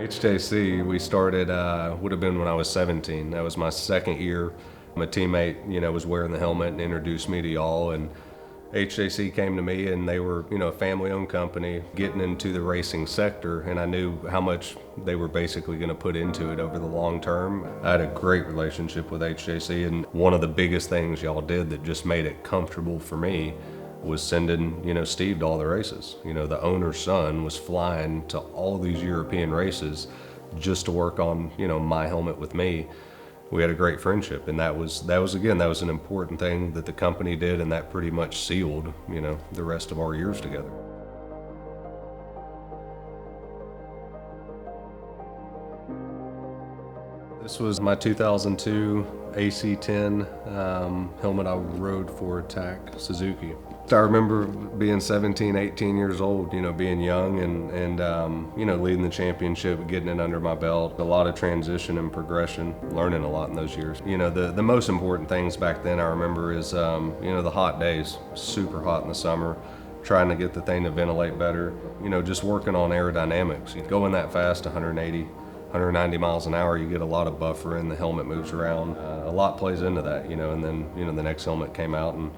HJC, we started, would have been when I was 17. That was my second year. My teammate, was wearing the helmet and introduced me to y'all. And HJC came to me, and they were, a family-owned company getting into the racing sector, and I knew how much they were basically going to put into it over the long term. I had a great relationship with HJC, and one of the biggest things y'all did that just made it comfortable for me was sending, Steve to all the races. The owner's son was flying to all these European races just to work on, my helmet with me. We had a great friendship, and that was an important thing that the company did, and that pretty much sealed, the rest of our years together. This was my 2002 AC10 helmet I rode for TAC Suzuki. I remember being 17, 18 years old, being young and leading the championship, getting it under my belt. A lot of transition and progression, learning a lot in those years. The most important things back then I remember is, the hot days, super hot in the summer, trying to get the thing to ventilate better, just working on aerodynamics. Going that fast, 180, 190 miles an hour, you get a lot of buffer and the helmet moves around. A lot plays into that, and then, the next helmet came out and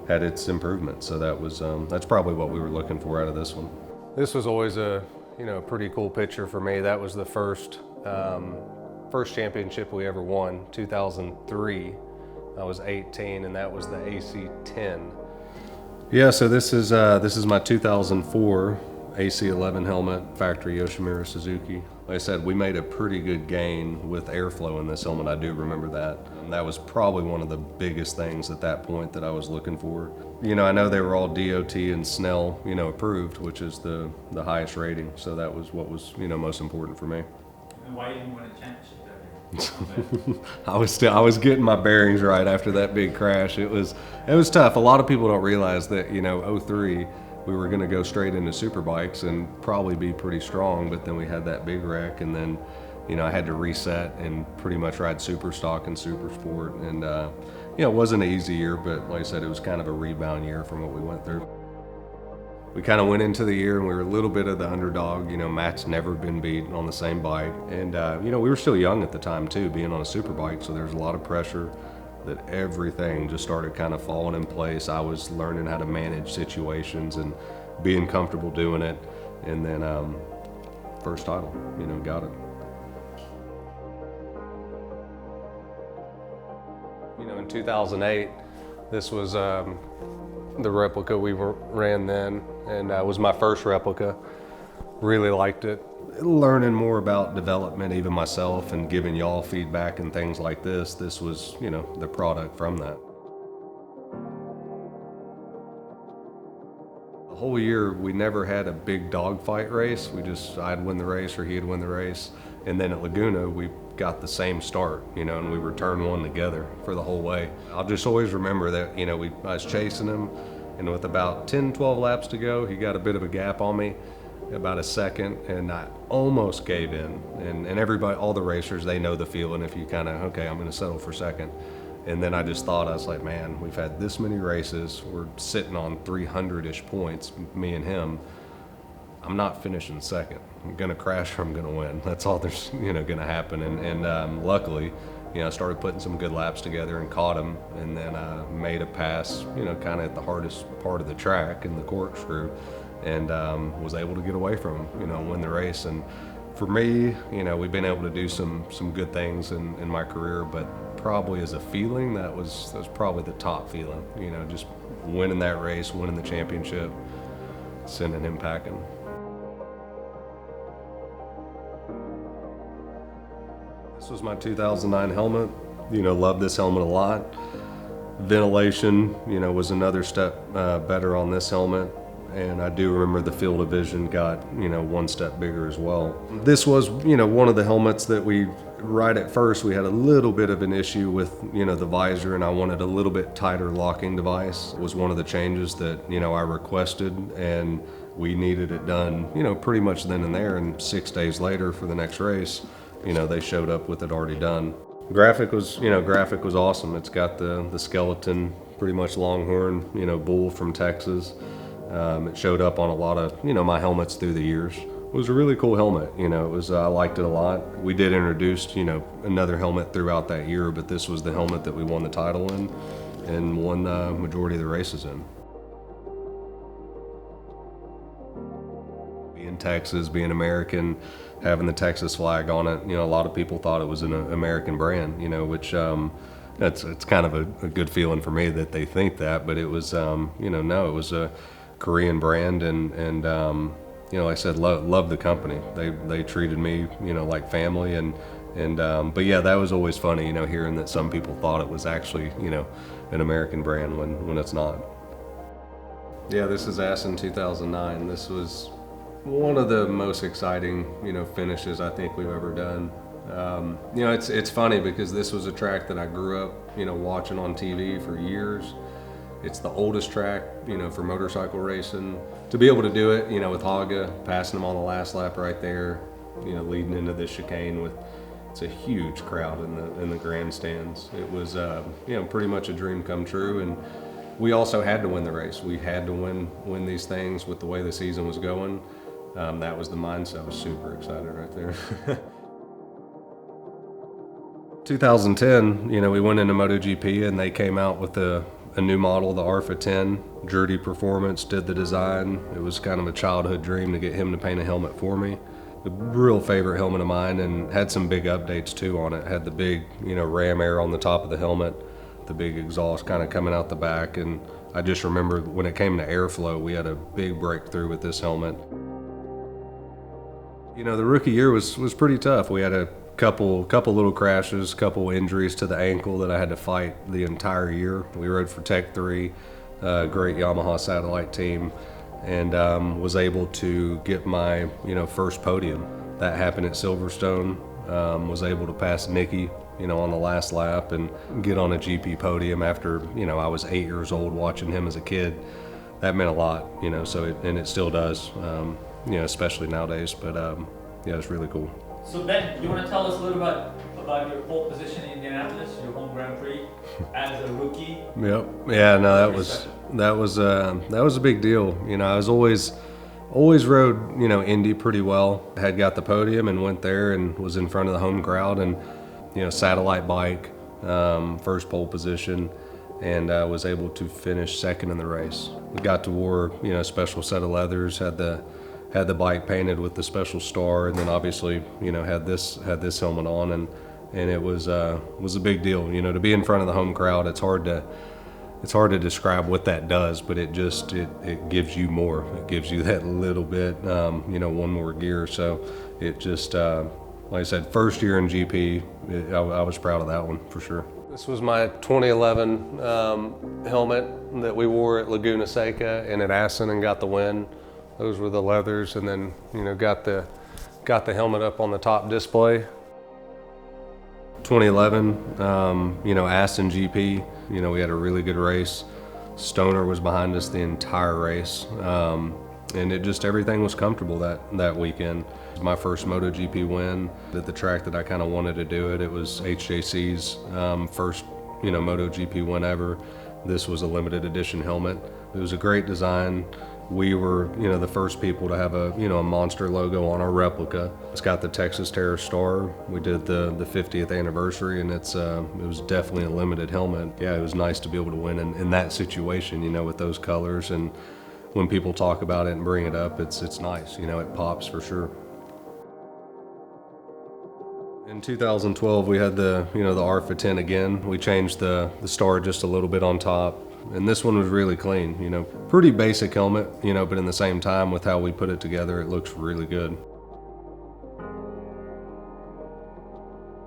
had its improvement. So that was, that's probably what we were looking for out of this one. This was always a, pretty cool picture for me. That was the first championship we ever won, 2003. I was 18, and that was the AC10. Yeah, so this is my 2004 AC11 helmet, factory Yoshimura Suzuki. Like I said, we made a pretty good gain with airflow in this helmet. I do remember that. And that was probably one of the biggest things at that point that I was looking for. I know they were all DOT and Snell, approved, which is the highest rating. So that was what was, most important for me. And why didn't you want to change? I was getting my bearings right after that big crash. It was tough. A lot of people don't realize that, 03, we were going to go straight into superbikes and probably be pretty strong, but then we had that big wreck, and then, I had to reset and pretty much ride super stock and super sport. And, it wasn't an easy year, but like I said, it was kind of a rebound year from what we went through. We kind of went into the year and we were a little bit of the underdog. Matt's never been beat on the same bike. And, we were still young at the time too, being on a superbike, so there's a lot of pressure that everything just started kind of falling in place. I was learning how to manage situations and being comfortable doing it. And then first title, got it. In 2008, this was the replica we ran then, and it was my first replica. Really liked it. Learning more about development, even myself, and giving y'all feedback and things like this. This was, the product from that. The whole year, we never had a big dogfight race. I'd win the race or he'd win the race. And then at Laguna, we got the same start, and we returned one together for the whole way. I'll just always remember that, I was chasing him, and with about 10, 12 laps to go, he got a bit of a gap on me, about a second, and I almost gave in. And everybody, all the racers, they know the feeling if you kind of, okay, I'm going to settle for second. And then I just thought, I was like, man, we've had this many races. We're sitting on 300-ish points, me and him. I'm not finishing second. I'm going to crash or I'm going to win. That's all there's, going to happen. And luckily, I started putting some good laps together and caught him, and then made a pass, kind of at the hardest part of the track in the corkscrew, and was able to get away from him, win the race. And for me, we've been able to do some good things in my career, but probably as a feeling, that was probably the top feeling, just winning that race, winning the championship, sending him packing. This was my 2009 helmet. Loved this helmet a lot. Ventilation, was another step better on this helmet. And I do remember the field of vision got, one step bigger as well. This was, one of the helmets that right at first, we had a little bit of an issue with, the visor, and I wanted a little bit tighter locking device. It was one of the changes that, I requested, and we needed it done, pretty much then and there. And 6 days later for the next race, they showed up with it already done. Graphic was awesome. It's got the skeleton, pretty much Longhorn, bull from Texas. It showed up on a lot of, my helmets through the years, was a really cool helmet. You know, it was, I liked it a lot. We did introduce, you know, another helmet throughout that year, but this was the helmet that we won the title in and won the majority of the races in. Being Texas, being American, having the Texas flag on it, you know, a lot of people thought it was an American brand, you know, which it's kind of a good feeling for me that they think that, but it was, you know, no, it was a Korean brand, and you know, like I said, love the company. They treated me, you know, like family, and but yeah, that was always funny, you know, hearing that some people thought it was actually, you know, an American brand when it's not. Yeah, this is Assen 2009. This was one of the most exciting, you know, finishes I think we've ever done. You know, it's funny because this was a track that I grew up, you know, watching on TV for years. It's the oldest track, you know, for motorcycle racing. To be able to do it, you know, with Haga, passing him on the last lap right there, you know, leading into this chicane with, it's a huge crowd in the grandstands. It was, you know, pretty much a dream come true, and we also had to win the race. We had to win these things with the way the season was going. That was the mindset. I was super excited right there. 2010, you know, we went into MotoGP and they came out with a new model, the Alpha 10. Jordi Performance did the design. It was kind of a childhood dream to get him to paint a helmet for me. A real favorite helmet of mine, and had some big updates too on it. Had the big, you know, ram air on the top of the helmet, the big exhaust kind of coming out the back, and I just remember when it came to airflow, we had a big breakthrough with this helmet. You know, the rookie year was pretty tough. We had a couple little crashes, couple injuries to the ankle that I had to fight the entire year. We rode for Tech 3, great Yamaha satellite team, and was able to get my, you know, first podium. That happened at Silverstone. Was able to pass Nicky, you know, on the last lap and get on a GP podium after, you know, I was 8 years old watching him as a kid. That meant a lot, you know, so it still does, you know, especially nowadays, but yeah, it's really cool. So Ben, you want to tell us a little bit about your pole position in Indianapolis, your home Grand Prix, as a rookie? Yep. Yeah. No, that was a big deal. You know, I was always rode, you know, Indy pretty well. Had got the podium and went there and was in front of the home crowd, and, you know, satellite bike, first pole position, and was able to finish second in the race. We got to wear, you know, a special set of leathers, had the bike painted with the special star, and then obviously, you know, had this helmet on, and it was a big deal. You know, to be in front of the home crowd, it's hard to describe what that does, but it gives you more. It gives you that little bit, you know, one more gear. So it just, like I said, first year in GP, I was proud of that one for sure. This was my 2011 helmet that we wore at Laguna Seca and at Assen and got the win. Those were the leathers, and then, you know, got the helmet up on the top display. 2011, you know, Assen GP, you know, we had a really good race. Stoner was behind us the entire race, and everything was comfortable that weekend. It was my first MotoGP win at the track that I kind of wanted to do it. It was HJC's first, you know, MotoGP win ever. This was a limited edition helmet. It was a great design. We were, you know, the first people to have a, you know, a monster logo on our replica. It's got the Texas Terra Star. We did the 50th anniversary, and it was definitely a limited helmet. Yeah, it was nice to be able to win in that situation, you know, with those colors. And when people talk about it and bring it up, it's nice, you know, it pops for sure. In 2012, we had the Alpha 10 again. We changed the star just a little bit on top. And this one was really clean, you know, pretty basic helmet, you know, but in the same time with how we put it together, it looks really good.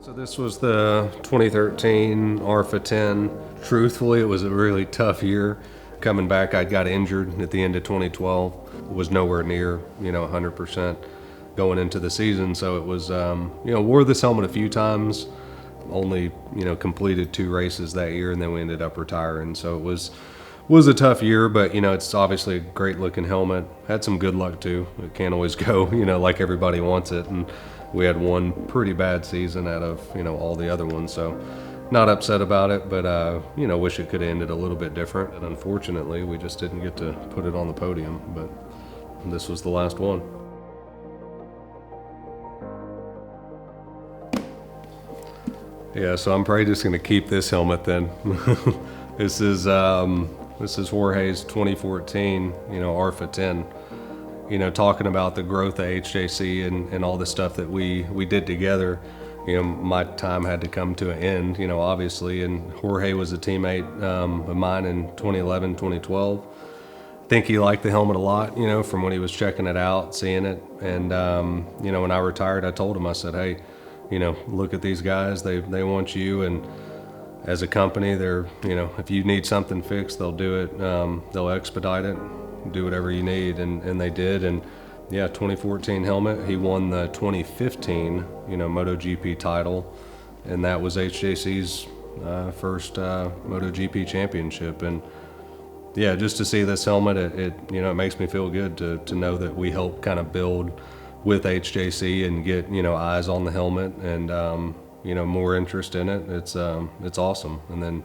So this was the 2013 Alpha 10. Truthfully, it was a really tough year. Coming back, I got injured at the end of 2012. Was nowhere near, you know, 100% going into the season. So it was, you know, wore this helmet a few times. Only, you know, completed 2 races that year, and then we ended up retiring. So it was a tough year, but, you know, it's obviously a great looking helmet. Had some good luck too. It can't always go, you know, like everybody wants it. And we had one pretty bad season out of, you know, all the other ones. So not upset about it, but, you know, wish it could have ended a little bit different. And unfortunately, we just didn't get to put it on the podium, but this was the last one. Yeah, so I'm probably just going to keep this helmet then. This is Jorge's 2014, ARFA 10. Talking about the growth of HJC and all the stuff that we did together. My time had to come to an end, obviously, and Jorge was a teammate of mine in 2011, 2012. I think he liked the helmet a lot, from when he was checking it out, seeing it. And, when I retired, I told him, I said, hey, look at these guys, they want you, and as a company, they're, if you need something fixed, they'll do it, they'll expedite it, do whatever you need, and they did. And yeah, 2014 helmet, he won the 2015, MotoGP title, and that was HJC's first MotoGP championship. And yeah, just to see this helmet, it makes me feel good to know that we helped kind of build with HJC and get eyes on the helmet and more interest in it. It's awesome. And then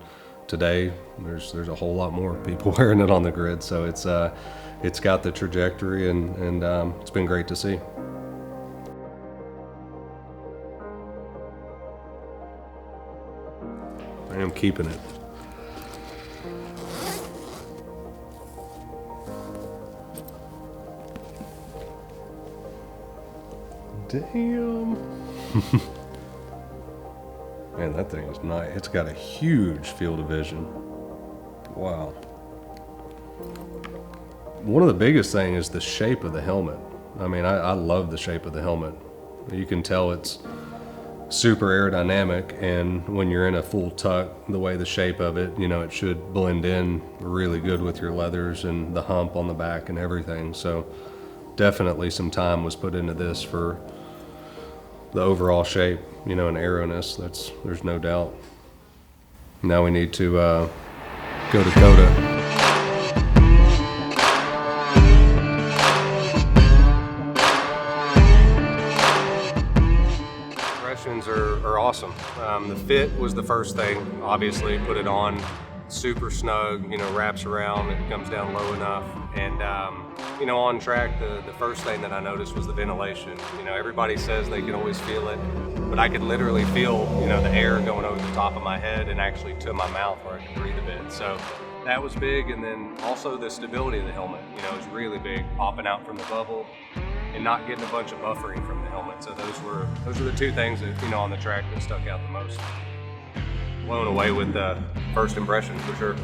today there's a whole lot more people wearing it on the grid, so it's got the trajectory and it's been great to see. I am keeping it. Damn. Man, that thing is nice. It's got a huge field of vision. Wow. One of the biggest things is the shape of the helmet. I mean, I love the shape of the helmet. You can tell it's super aerodynamic, and when you're in a full tuck, the way the shape of it, it should blend in really good with your leathers and the hump on the back and everything. So definitely some time was put into this for the overall shape, and aeroness. There's no doubt. Now we need to go to Coda. Impressions are awesome. The fit was the first thing. Obviously, put it on super snug, wraps around, it comes down low enough. And, on track, the first thing that I noticed was the ventilation. Everybody says they can always feel it, but I could literally feel, the air going over the top of my head and actually to my mouth where I can breathe a bit. So that was big. And then also the stability of the helmet, is really big, popping out from the bubble and not getting a bunch of buffering from the helmet. So those were the two things that, on the track that stuck out the most. Blown away with the first impression for sure.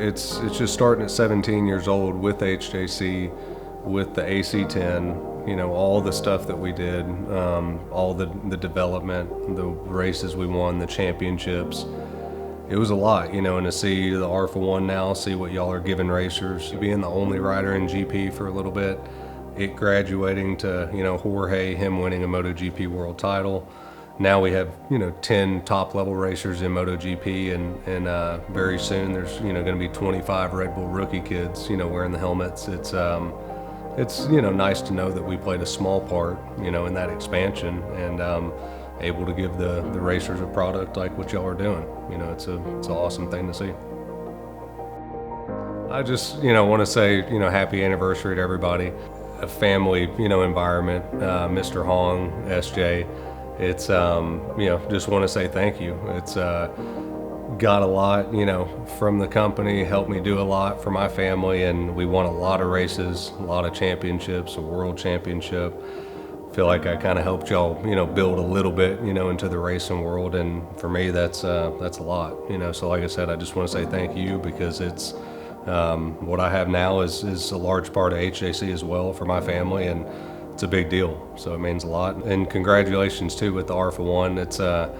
It's just starting at 17 years old with HJC, with the AC10, all the stuff that we did, all the development, the races we won, the championships. It was a lot, and to see the ARFA 1 now, see what y'all are giving racers, being the only rider in GP for a little bit, it graduating to, Jorge, him winning a MotoGP world title. Now we have, 10 top-level racers in MotoGP, and very soon there's, going to be 25 Red Bull rookie kids, wearing the helmets. It's nice to know that we played a small part, in that expansion, and able to give the racers a product like what y'all are doing. It's an awesome thing to see. I just, want to say, happy anniversary to everybody. A family, environment, Mr. Hong, SJ. It's, just want to say thank you. It's got a lot, from the company, helped me do a lot for my family, and we won a lot of races, a lot of championships, a world championship. Feel like I kind of helped y'all, build a little bit, into the racing world, and for me, that's a lot, So like I said, I just want to say thank you, because it's what I have now is a large part of HJC as well for my family, and it's a big deal. So it means a lot. And congratulations too with the ARFA 1. It's a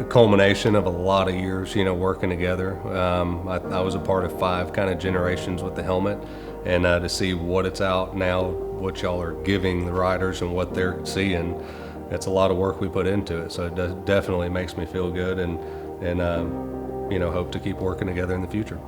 culmination of a lot of years, working together. I was a part of 5 kind of generations with the helmet, and to see what it's out now, what y'all are giving the riders and what they're seeing, it's a lot of work we put into it. So it definitely makes me feel good, and hope to keep working together in the future.